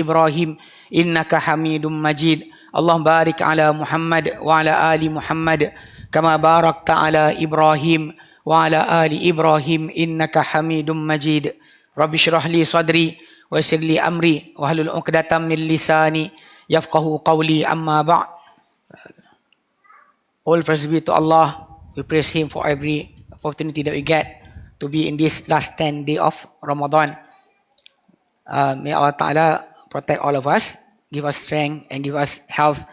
إبراهيم إنك حميد مجيد اللهم بارك على محمد وعلى آل محمد كما باركت على إبراهيم وعلى آل إبراهيم إنك حميد مجيد رب اشرح لي صدري ويسر لي أمري واحلل عقدة من لساني يفقه قولي أما بعد. All praise be to Allah. We praise Him for every opportunity that we get to be in this last 10 day of Ramadan. May Allah Ta'ala protect all of us, give us strength and give us health,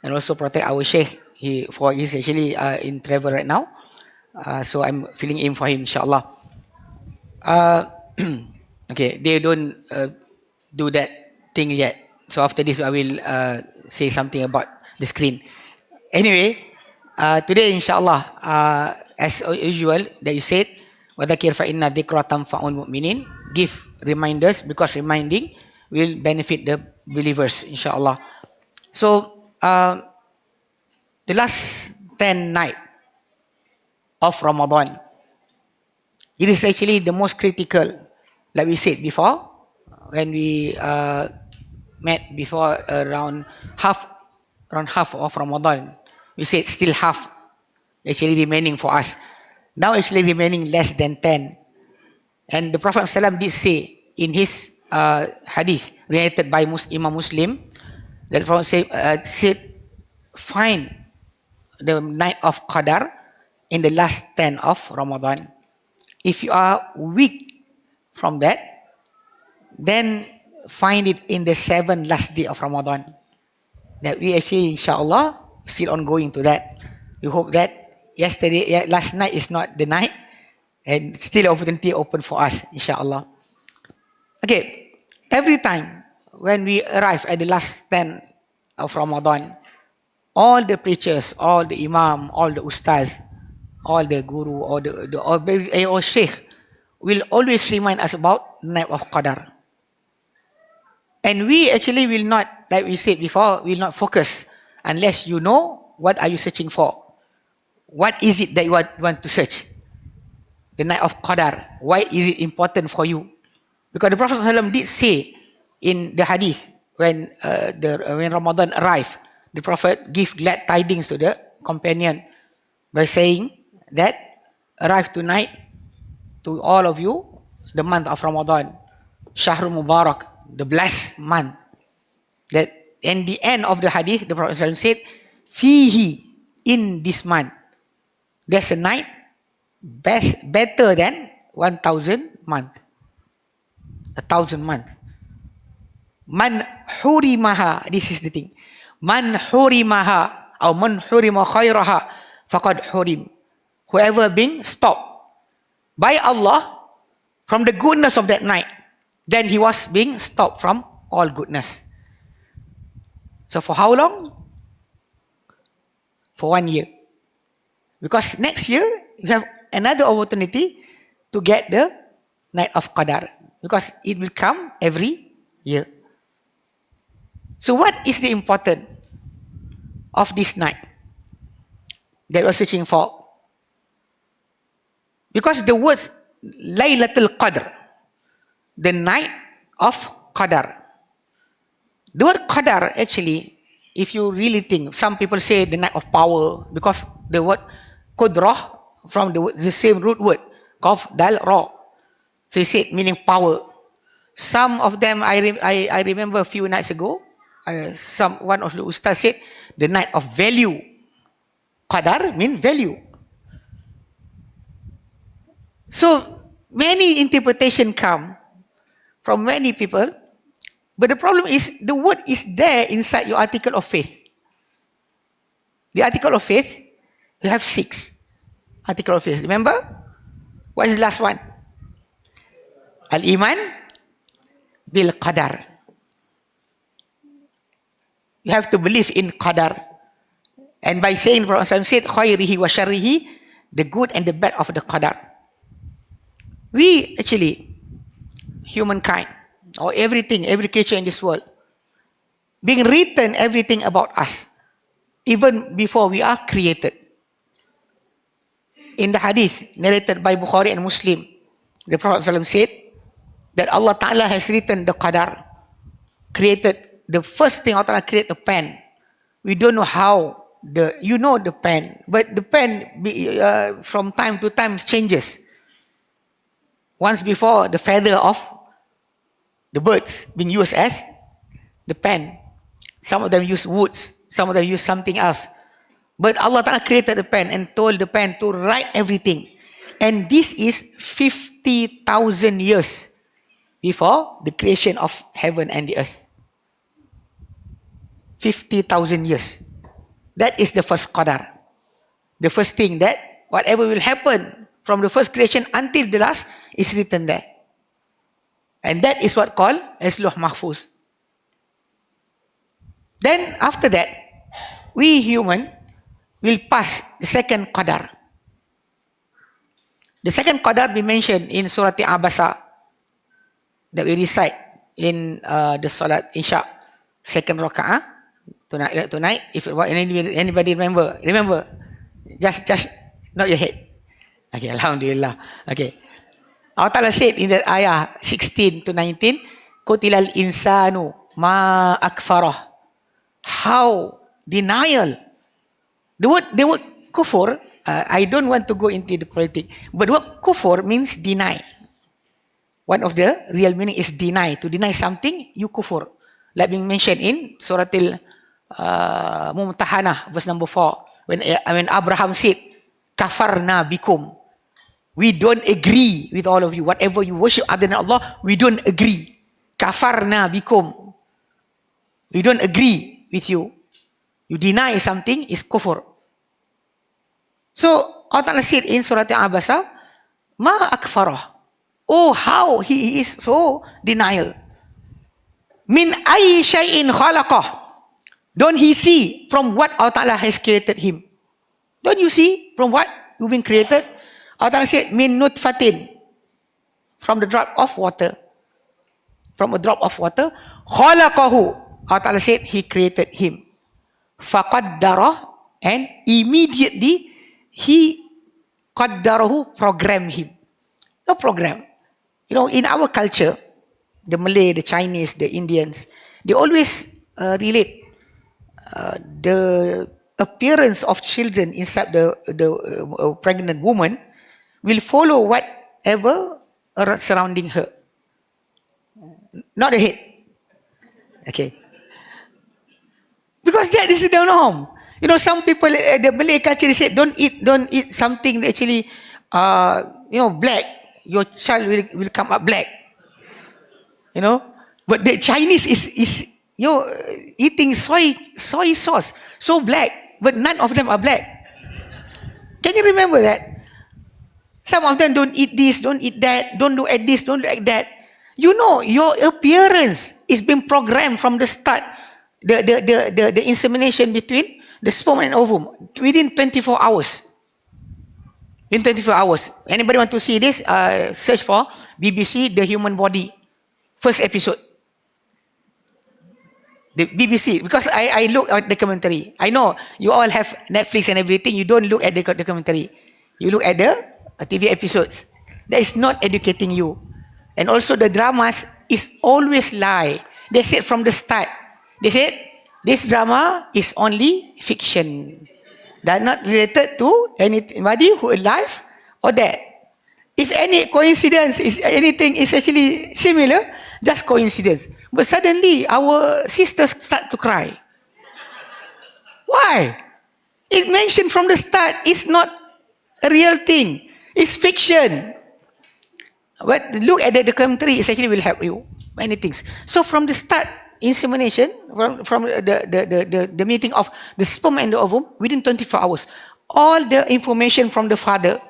and also protect our Sheikh. He's actually in travel right now, so I'm filling in for him, inshallah. Okay, they don't do that thing yet. So after this, I will say something about the screen. Anyway, today, inshallah, as usual, that you said, وَذَكِرْ فَإِنَّ ذِكْرَ تَنْفَعُ الْمُؤْمِنِينَ. Give reminders, because reminding will benefit the believers, inshallah. So, the last 10 night of Ramadan, it is actually the most critical, like we said before, when we met before around half of Ramadan. We said still half actually remaining for us. Now actually remaining less than 10. And the Prophet ﷺ did say in his hadith related by Imam Muslim, that the Prophet said, find the night of Qadar in the last 10 of Ramadan. If you are weak from that, then find it in the 7 last day of Ramadan. That we actually, inshallah, still ongoing to that. We hope that last night is not the night, and still opportunity open for us, inshallah. Okay, every time when we arrive at the last 10 of Ramadan, all the preachers, all the imam, all the ustaz, all the guru, or the sheikh will always remind us about night of Qadar. And we actually will not, like we said before, will not focus unless you know what are you searching for. What is it that you want to search? The night of Qadar. Why is it important for you? Because the Prophet ﷺ did say in the hadith, when Ramadan arrived, the Prophet gave glad tidings to the companion by saying that, arrive tonight to all of you the month of Ramadan, Shahrul Mubarak, the blessed month. That in the end of the hadith, the Prophet ﷺ said, Fihi, in this month, there's a night better than 1,000 months. 1,000 months. Man hurimaha, this is the thing. Man hurimaha, or man hurima khairaha, faqad hurim. Whoever been stopped by Allah from the goodness of that night, then he was being stopped from all goodness. So for how long? For 1 year. Because next year, you have another opportunity to get the night of Qadar. Because it will come every year. So what is the importance of this night that we are searching for? Because the words Laylatul Qadr, the night of Qadar. The word Qadar actually, if you really think, some people say the night of power, because the word Qudrah from the same root word, Qaf, Dal, Ra. So he said meaning power. Some of them, I remember a few nights ago, one of the ustaz said the night of value. Qadar means value. So many interpretations come from many people, but the problem is the word is there inside your article of faith. The article of faith, you have 6 article of faith. Remember? What is the last one? Al-Iman bil Qadar. You have to believe in Qadar. And by saying, the Prophet said, khairihi wa sharrihi, the good and the bad of the Qadar. We actually, humankind, or everything, every creature in this world, being written everything about us, even before we are created. In the hadith narrated by Bukhari and Muslim, the Prophet ﷺ said that Allah Ta'ala has written the Qadar created, the first thing Allah Ta'ala created a pen. We don't know how the pen, but the pen from time to time changes. Once before, the feather of the birds being used as the pen. Some of them use woods, some of them use something else. But Allah Ta'ala created the pen and told the pen to write everything. And this is 50,000 years before the creation of heaven and the earth. 50,000 years. That is the first qadar. The first thing that whatever will happen from the first creation until the last is written there. And that is what called as Luh Mahfuz. Then after that, we human will pass the second qadar. The second qadar we mentioned in Surah Abasa that we recite in the Salat Isha, second raka'ah tonight. If anybody remember, just not your head. Okay, Alhamdulillah. Okay, Allah Ta'ala said in that ayah 16 to 19, Qutilal insanu ma akfarah. How denial. The word kufur, I don't want to go into the politics, but what kufur means deny. One of the real meaning is deny. To deny something, you kufur. Like being mentioned in Surah Al-Mumtahanah, verse number 4. When Abraham said, Kafarna bikum. We don't agree with all of you. Whatever you worship other than Allah, we don't agree. Kafarna bikum. We don't agree with you. You deny something is kufur. So Allah Ta'ala said in Surah Abasa, Ma akfarah. Oh, how he is so denial. Min ayyi shay'in khalaqah. Don't he see from what Allah Ta'ala has created him? Don't you see from what you've been created? Allah Ta'ala said, Min nutfatin. From the drop of water. From a drop of water. Khalaqahu. Allah Ta'ala said, he created him. Faqaddarah. And immediately, he qaddarahu, programmed him. No program. You know, in our culture, the Malay, the Chinese, the Indians, they always relate the appearance of children inside the pregnant woman will follow whatever surrounding her. Not the head. Okay. Because that is the norm. You know, some people, the Malay culture, they say, don't eat something that actually, black. Your child will come up black. You know, but the Chinese is eating soy sauce, so black, but none of them are black. Can you remember that? Some of them don't eat this, don't eat that, don't look at this, don't look at that. You know, your appearance is being programmed from the start. The insemination between the sperm and ovum within 24 hours. In 24 hours. Anybody want to see this? Search for BBC, The Human Body. First episode. The BBC. Because I look at the documentary. I know you all have Netflix and everything. You don't look at the documentary. You look at the TV episodes. That is not educating you. And also the dramas is always lie. They said from the start. They said, this drama is only fiction. They are not related to anybody who is alive or dead. If any coincidence is anything is actually similar, just coincidence. But suddenly our sisters start to cry. Why? It mentioned from the start, it's not a real thing. It's fiction. But look at the documentary, it actually will help you many things. So from the start, insemination, from the meeting of the sperm and the ovum, within 24 hours, all the information from the father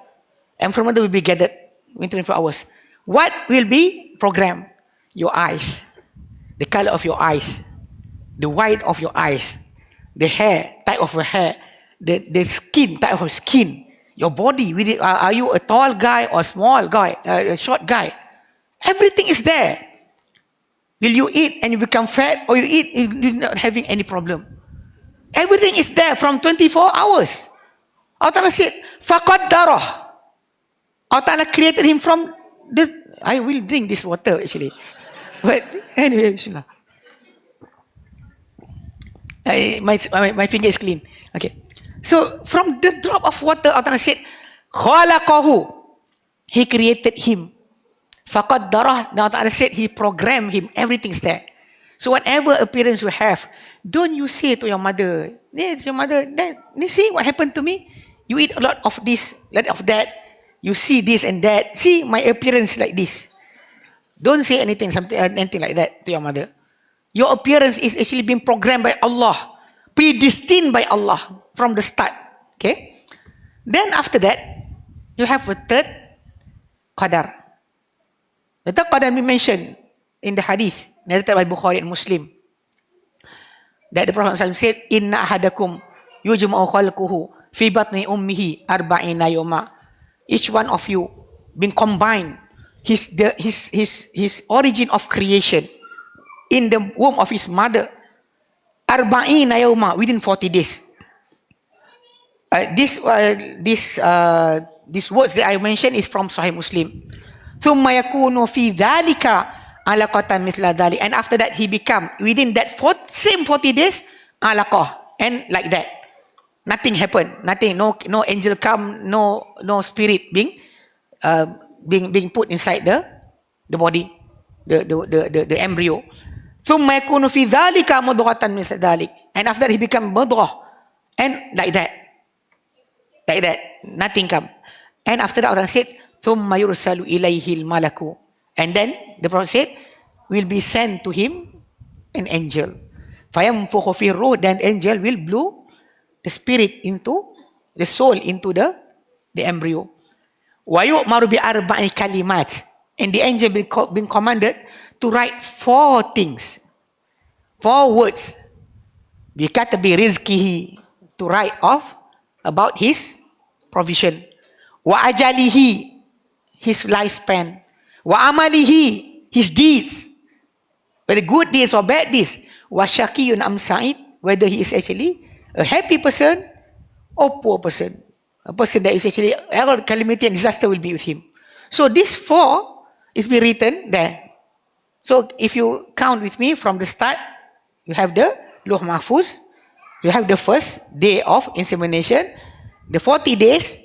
and from mother will be gathered within 24 hours. What will be programmed? Your eyes, the color of your eyes, the white of your eyes, the hair, type of your hair, the skin, type of your skin, your body. Are you a tall guy or small guy, a short guy? Everything is there. Will you eat and you become fat, or you eat and you're not having any problem? Everything is there from 24 hours. Allah Ta'ala said, فَقَدَّرَهُ. Allah Ta'ala created him from the... I will drink this water actually. But anyway, Bismillah. My finger is clean. Okay. So from the drop of water, Allah said, khalaqahu. He created him. Faqaddarah. Now Allah said He programmed him. Everything's there. So whatever appearance you have, don't you say to your mother, "Yes, your mother. You see what happened to me? You eat a lot of this, a lot of that. You see this and that. See my appearance like this." Don't say anything like that to your mother. Your appearance is actually being programmed by Allah, predestined by Allah from the start. Okay. Then after that, you have a third qadar. The third qadar we mentioned in the hadith narrated by Bukhari and Muslim, that the Prophet ﷺ said, "Inna ahadakum yujma'u khalquhu fi batni ummihi arba'ina yawma." Each one of you been combined his origin of creation in the womb of his mother arba'ina yawma, within 40 days. These words that I mentioned is from Sahih Muslim. Thumma yakunu fi dhalika alaqatan mithla dhalik. And after that, he become, within that same 40 days, alaqah. And like that. Nothing happened. Nothing. No angel come. No spirit being put inside the body, the embryo. Thumma yakunu fi dhalika mudghatan mithla dhalik. And after that, he become mudghah. And like that. Like that. Nothing come. And after that, Allah said, ثُمَّ يُرْسَلُ إِلَيْهِ الْمَلَكُ. And then the Prophet said, will be sent to him an angel. فَيَنْفُخُ فِي الرُّوحِ. Then angel will blow the spirit into, the soul into the embryo. وَيُؤْمَرُ بِأَرْبَعِ كَلِمَاتٍ. And the angel been commanded to write 4 things. 4 words. بِكَتَبِ رِزْقِهِ. To write off about his provision. Wa ajalihi, his lifespan. Wa amalihi, his deeds, whether good deeds or bad deeds. Wa shaqiyun am sa'id, whether he is actually a happy person or poor person. A person that is actually all calamity and disaster will be with him. So these 4 is be written there. So if you count with me from the start, you have the Lauh Mahfuz, you have the first day of insemination, the 40 days,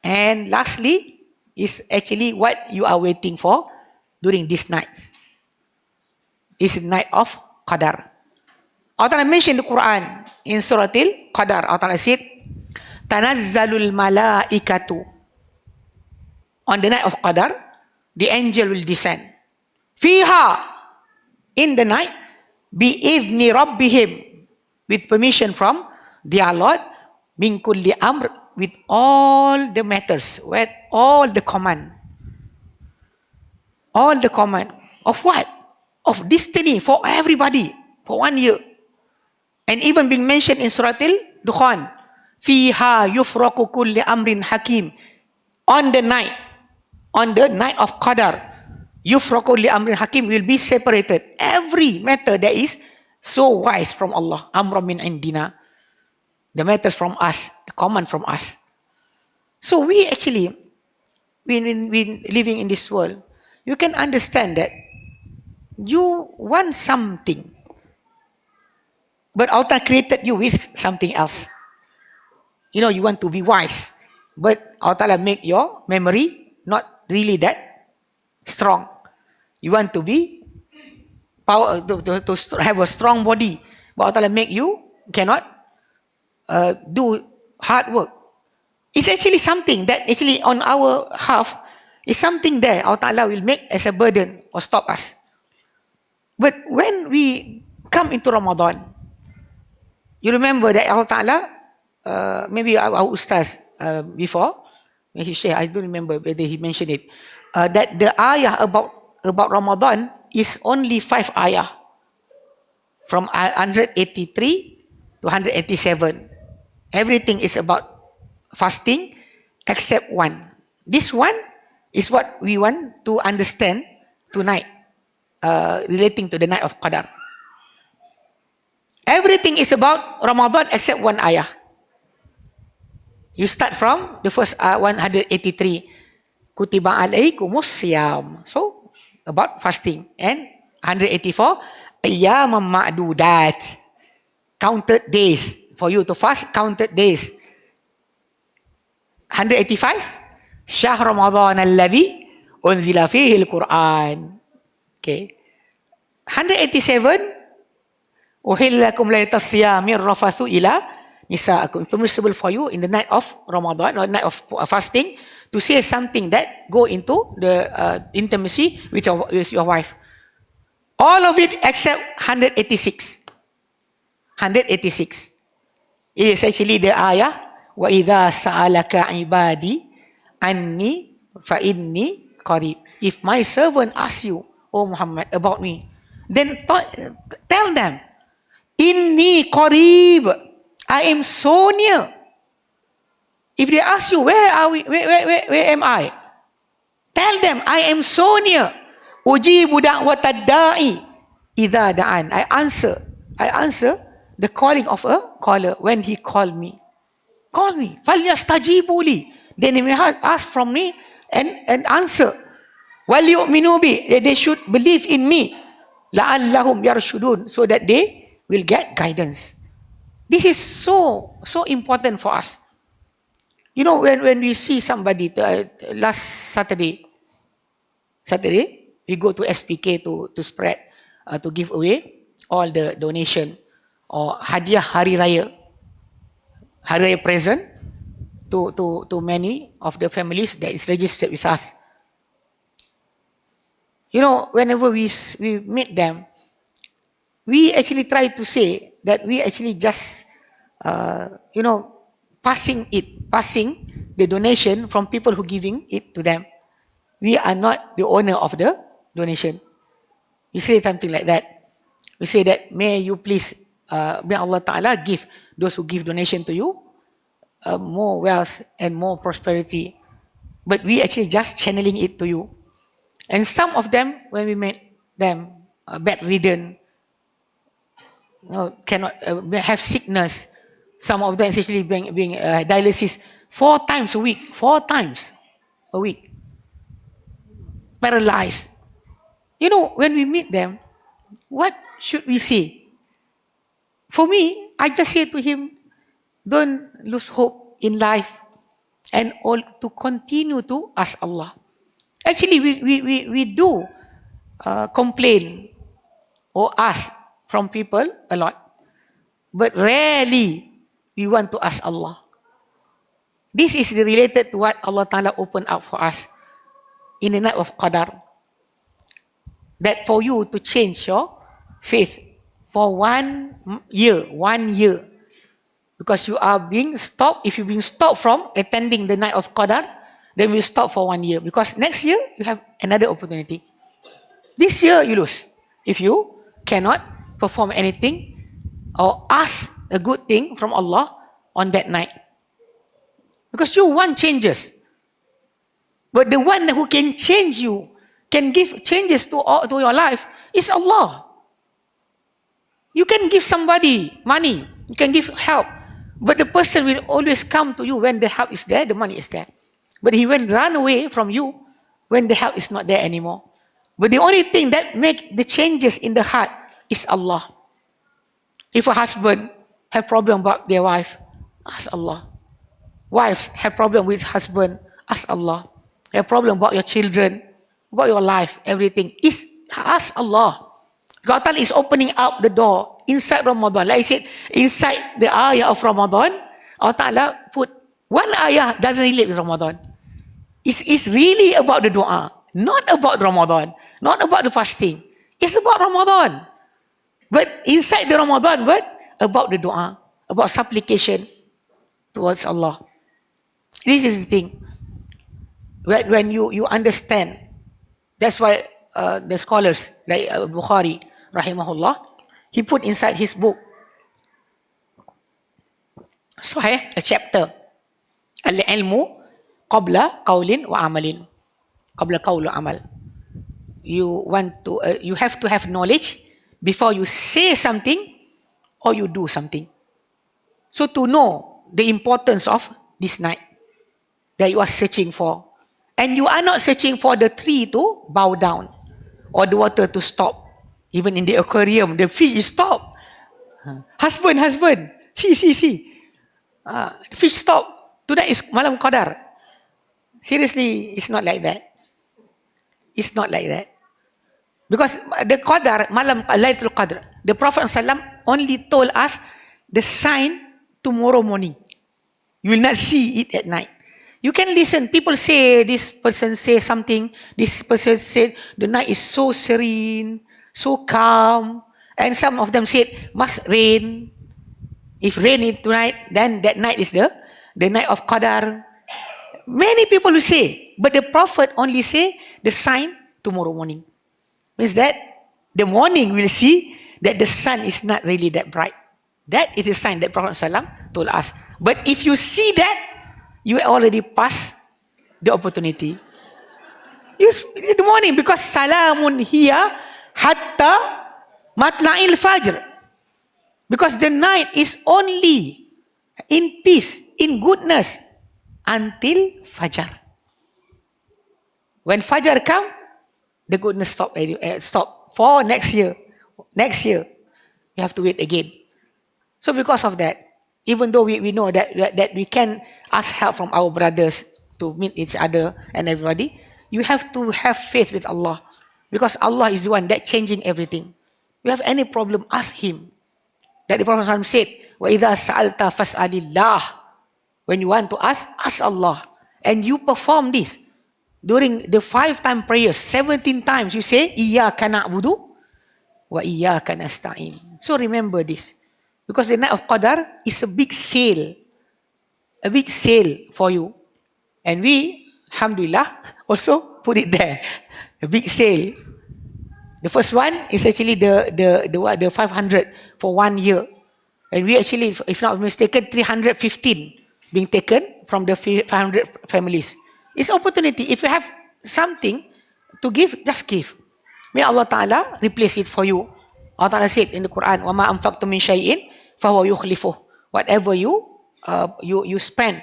and lastly is actually what you are waiting for during these nights. It's the night of Qadar. Allah mentioned the Quran in Surah Al-Qadar. Allah said, Tanazzalul malaikatu. On the night of Qadar, the angel will descend. Fiha, in the night, bi'idhni rabbihim, with permission from their Lord, min kulli amr, with all the matters, with all the command. All the command. Of what? Of destiny for everybody, for 1 year. And even being mentioned in Surah Al-Dukhan, Fiha yufraku kulli amrin hakim. On the night of Qadar, yufraku kulli amrin hakim, will be separated. Every matter that is so wise from Allah. Amra min indina. The matters from us, the command from us. So we actually, when living in this world, you can understand that you want something, but Allah created you with something else. You know, you want to be wise, but Allah make your memory not really that strong. You want to be power, to have a strong body, but Allah make you cannot do hard work. It's actually something that actually on our half is something there Allah Ta'ala will make as a burden or stop us. But when we come into Ramadan, you remember that Allah Ta'ala, maybe our Ustaz before, when he shared, I don't remember whether he mentioned it, that the ayah about Ramadan is only 5 ayah, from 183 to 187. Everything is about fasting except one. This one is what we want to understand tonight, relating to the night of Qadar. Everything is about Ramadan except one ayah. You start from the first 183. Kutiba alaikumus siyam. So, about fasting. And 184, ayyamam ma'dudat. counted days. For you to fast, counted days. 185. Syahr Ramadan alladhi unzila fihi al-Quran. Okay. 187. Uhillakum laylatas siyamir rafathu ila nisaakum. Permissible for you in the night of Ramadan or night of fasting to say something that go into the intimacy with your wife. All of it except 186. 186. It is actually the ayah wa idza sa'alaka ibadi anni fa inni qarib. If my servant asks you, O Muhammad, about me, then tell them, inni qarib, I am so near. If they ask you, where are we? Where am I? Tell them, I am so near. Ujibu da'watad da'i idza da'an. I answer the calling of a caller when he called me. Call me. Falyastajibu li. Then he may ask from me and answer. Wal yu'minu bi. They should believe in me. La'allahum yarshudun. So that they will get guidance. This is so important for us. You know, when we see somebody, last Saturday, we go to SPK to spread, to give away all the donation or hadiah Hari Raya present to many of the families that is registered with us. You know, whenever we meet them, we actually try to say that we actually just, passing the donation from people who giving it to them. We are not the owner of the donation. We say something like that. We say that may you please, may Allah Ta'ala give those who give donation to you more wealth and more prosperity. But we actually just channeling it to you. And some of them, when we met them, bedridden, cannot have sickness. Some of them especially being dialysis 4 times a week. 4 times a week. Paralyzed. You know, when we meet them, what should we say? For me, I just say to him, don't lose hope in life and all to continue to ask Allah. Actually, we do complain or ask from people a lot, but rarely we want to ask Allah. This is related to what Allah Ta'ala opened up for us in the night of Qadar. That for you to change your faith for 1 year, 1 year. Because you are being stopped, if you've been stopped from attending the night of Qadar, then we stop for 1 year. Because next year, you have another opportunity. This year, you lose. If you cannot perform anything or ask a good thing from Allah on that night. Because you want changes. But the one who can change you, can give changes to your life, is Allah. You can give somebody money, you can give help, but the person will always come to you when the help is there, the money is there. But he will run away from you when the help is not there anymore. But the only thing that make the changes in the heart is Allah. If a husband have problem about their wife, ask Allah. Wives have problem with husband, ask Allah. Have problem about your children, about your life, everything, ask Allah. God Ta'ala is opening up the door inside Ramadan. Like I said, inside the ayah of Ramadan, Allah Ta'ala put one ayah doesn't relate with Ramadan. It's really about the dua, not about Ramadan, not about the fasting. It's about Ramadan. But inside the Ramadan, but about the dua, about supplication towards Allah. This is the thing. When you understand, that's why the scholars like Bukhari, rahimahullah, he put inside his book, Sahih, a chapter, Al-ilmu qabla qawlin wa amalin. Qabla qawl wa amal. You have to have knowledge before you say something or you do something. So to know the importance of this night that you are searching for, and you are not searching for the tree to bow down or the water to stop. Even in the aquarium, the fish is stopped. Husband, see. Fish stop. Tonight is malam qadar. Seriously, it's not like that. It's not like that. Because the qadar, malam Lailatul Qadr, the Prophet ﷺ only told us the sign tomorrow morning. You will not see it at night. You can listen. People say, this person say something. This person said, the night is so serene, so calm. And some of them said, must rain. If rain is tonight, then that night is the night of Qadar. Many people will say, but the Prophet only say the sign tomorrow morning. Means that the morning will see that the sun is not really that bright. That is a sign that Prophet ﷺ told us. But if you see that, you already passed the opportunity. In the morning, because salamun hiya hatta matla'il fajr. Because the night is only in peace, in goodness, until Fajr. When Fajr come, the goodness stop for next year. Next year, you have to wait again. So because of that, even though we know that we can ask help from our brothers to meet each other and everybody, you have to have faith with Allah. Because Allah is the one that changing everything. If you have any problem, ask Him. That the Prophet ﷺ said, وَإِذَا سَأَلْتَ فَاسْأَلِ اللَّهِ. When you want to ask Allah. And you perform this. During the 5-time prayers, 17 times you say, إِيَّاكَ نَعْبُدُ وَإِيَّاكَ نَسْتَعِينُ. So remember this. Because the night of Qadar is a big sale. A big sale for you. And we, alhamdulillah, also put it there. A big sale. The first one is actually the 500 for 1 year. And we actually, if not mistaken, 315 being taken from the 500 families. It's opportunity. If you have something to give, just give. May Allah Ta'ala replace it for you. Allah Ta'ala said in the Quran, وَمَا أَنفَقْتُم مِّن شَيْءٍ فَهُوَ يُخْلِفُهُ. Whatever you spend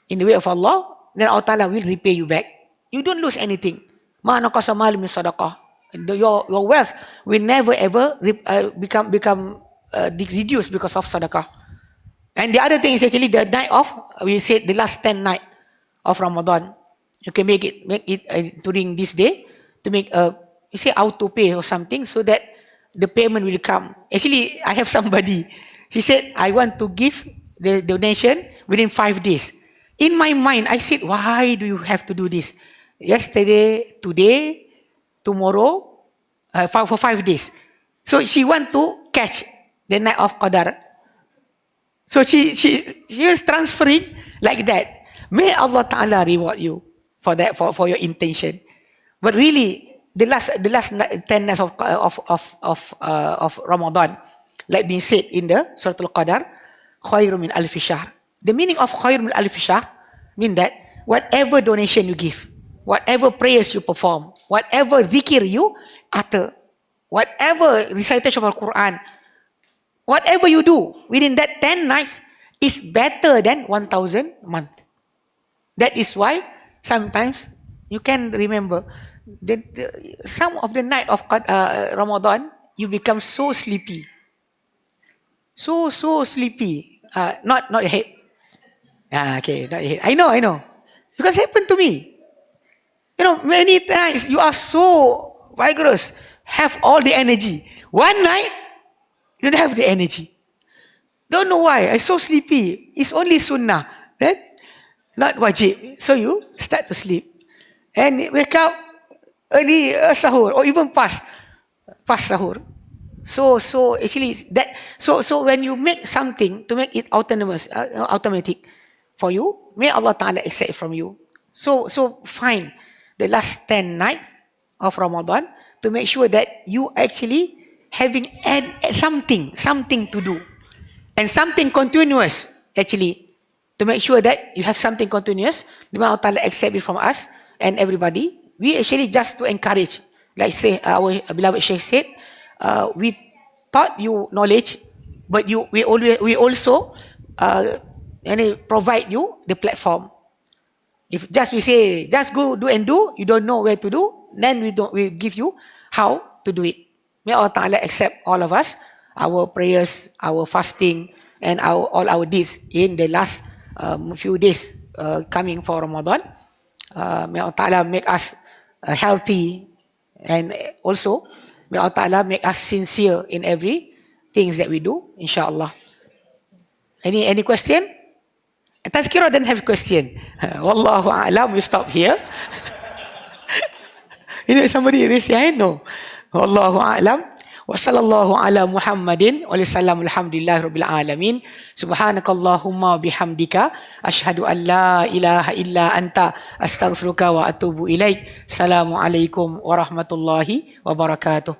in the way of Allah, then Allah Ta'ala will repay you back. You don't lose anything. مَا نَقَصَ مَالٌ مِّن صَدَقَةٍ. Your wealth will never ever become reduced because of sadaqah. And the other thing is actually the night of, we said the last 10 night of Ramadan. You can make it during this day to make you say auto pay or something so that the payment will come. Actually, I have somebody. She said, I want to give the donation within 5 days. In my mind, I said, why do you have to do this? Yesterday, today, tomorrow, for 5 days. So she want to catch the night of Qadar. So she is transferring like that. May Allah Ta'ala reward you for that, for your intention. But really, the last 10 nights of Ramadan, like being said in the Surah Al-Qadar, khairum min alfi shahr. The meaning of khairum min alfi shahr mean that whatever donation you give, whatever prayers you perform, whatever dhikr you utter, whatever recitation of Al-Quran, whatever you do within that 10 nights is better than 1,000 month. That is why sometimes you can remember some of the night of Ramadan, you become so sleepy. So sleepy. Not your head. Okay, not your head. I know. Because it happened to me. Many times you are so vigorous, have all the energy. One night, you don't have the energy. Don't know why. I'm so sleepy. It's only sunnah, right? Not wajib. So you start to sleep. And wake up early sahur or even past sahur. So actually that. So when you make something to make it automatic for you, may Allah Ta'ala accept it from you. So find the last 10 nights of Ramadan to make sure that you actually having something to do and something continuous actually to make sure that you have something continuous. May Allah Ta'ala accept it from us and everybody. We actually just to encourage, like say our beloved Sheikh said, we taught you knowledge, but we also provide you the platform. If we say just go do and do, you don't know where to do, then we give you how to do it. May Allah Ta'ala accept all of us. our prayers, our fasting, and all our deeds in the last few days coming for Ramadan. May Allah Ta'ala make us healthy, and also may Allah Ta'ala make us sincere in every things that we do, insyaAllah. Any question? Tazkirah don't have question. Wallahu a'lam, we stop here. You know, somebody raise your hand? No. Wallahu a'lam. Wa sallallahu ala Muhammadin wa sallam alhamdulillah rabbil alamin. Subhanakallahumma bihamdika ashhadu an la ilaha illa anta astaghfiruka wa atubu ilaik. Assalamualaikum warahmatullahi wabarakatuh.